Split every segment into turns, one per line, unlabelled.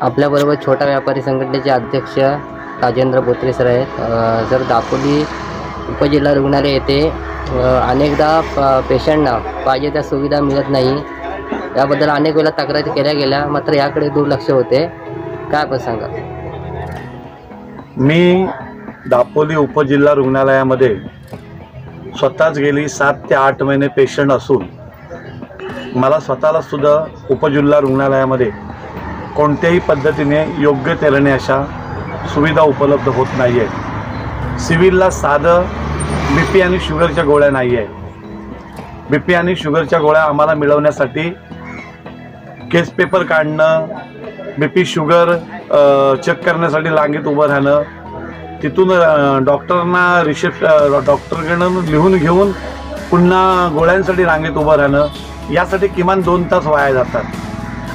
आपल्याबरोबर छोटा व्यापारी संघटनेचे अध्यक्ष राजेंद्र बोत्रे सर आहेत. सर, दापोली उपजिल्हा रुग्णालय येथे अनेकदा पेशंटना पाहिजे त्या सुविधा मिळत नाही. याबद्दल अनेक वेळा तक्रारी केल्या गेल्या, मात्र याकडे दुर्लक्ष होते. काय आपण सांगा?
मी दापोली उपजिल्हा रुग्णालयामध्ये स्वतःच गेली 7 ते 8 महिने पेशंट असून मला स्वतःला सुद्धा उपजिल्हा रुग्णालयामध्ये कोणत्याही पद्धतीने योग्य तेने अशा सुविधा उपलब्ध होत नाही आहे. सिव्हिलला साधं BP आणि शुगरच्या गोळ्या नाही आहे. BP आणि शुगरच्या गोळ्या आम्हाला मिळवण्यासाठी केस पेपर काढणं, BP शुगर चेक करण्यासाठी रांगेत उभं राहणं, तिथून डॉक्टरांना डॉक्टरकडून लिहून घेऊन पुन्हा गोळ्यांसाठी रांगेत उभं राहणं, यासाठी किमान 2 तास वाया जातात.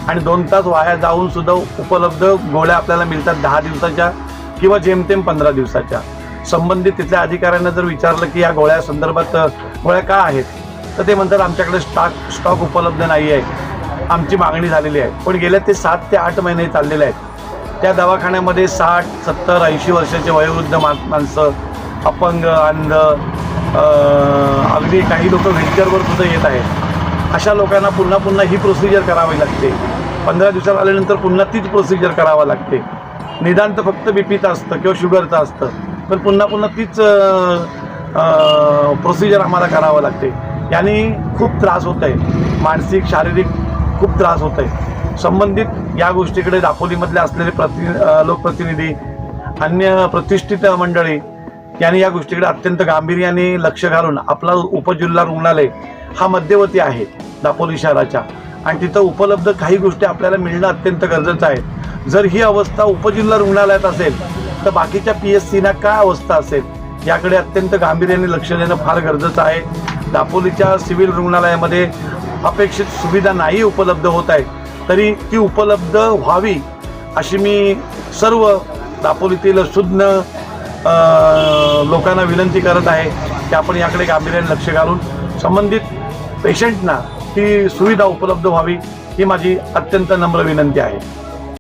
आणि 2 तास वाया जाऊन सुद्धा उपलब्ध गोळ्या आपल्याला मिळतात 10 दिवसाच्या किंवा जेमतेम 15 दिवसाच्या. संबंधित तिथल्या अधिकाऱ्यांना जर विचारलं की या गोळ्या संदर्भात गोळ्या का आहेत, तर ते म्हणतात आमच्याकडे स्टॉक उपलब्ध नाही आहे, आमची मागणी झालेली आहे. पण गेल्या ते 7 ते 8 महिने चाललेले आहेत. त्या दवाखान्यामध्ये 60, 70, 80 वर्षाचे वयोवृद्ध माणसं, अपंग, अंध, अगदी काही लोक व्हीलचेअरवर सुद्धा येत आहेत. अशा लोकांना पुन्हा पुन्हा ही प्रोसिजर करावी लागते. 15 दिवसात आल्यानंतर पुन्हा तीच प्रोसिजर करावी लागते. निदान तर फक्त BPचं असतं किंवा शुगरचं असतं, पण पुन्हा पुन्हा तीच प्रोसिजर आम्हाला करावं लागते. याने खूप त्रास होत आहे, मानसिक शारीरिक खूप त्रास होत आहे. संबंधित या गोष्टीकडे दापोलीमधले असलेले लोकप्रतिनिधी, अन्य प्रतिष्ठित मंडळी यांनी या गोष्टीकडे अत्यंत गांभीर्याने लक्ष घालून आपला उपजिल्हा रुग्णालय हा मध्यवर्ती आहे दापोली शहराच्या, आणि तिथं उपलब्ध काही गोष्टी आपल्याला मिळणं अत्यंत गरजेचं आहे. जर ही अवस्था उपजिल्हा रुग्णालयात असेल तर बाकीच्या PSCना काय अवस्था असेल, याकडे अत्यंत गांभीर्याने लक्ष देणं फार गरजेचं आहे. दापोलीच्या सिव्हिल रुग्णालयामध्ये अपेक्षित सुविधा नाही उपलब्ध होत आहे, तरी ती उपलब्ध व्हावी अशी मी सर्व दापोलीतील सुज्ञ लोकांना विनंती करत आहे की आपण याकडे गांभीर्याने लक्ष घालून संबंधित पेशंटना ती सुविधा उपलब्ध व्हावी, ही माझी अत्यंत नम्र विनंती आहे.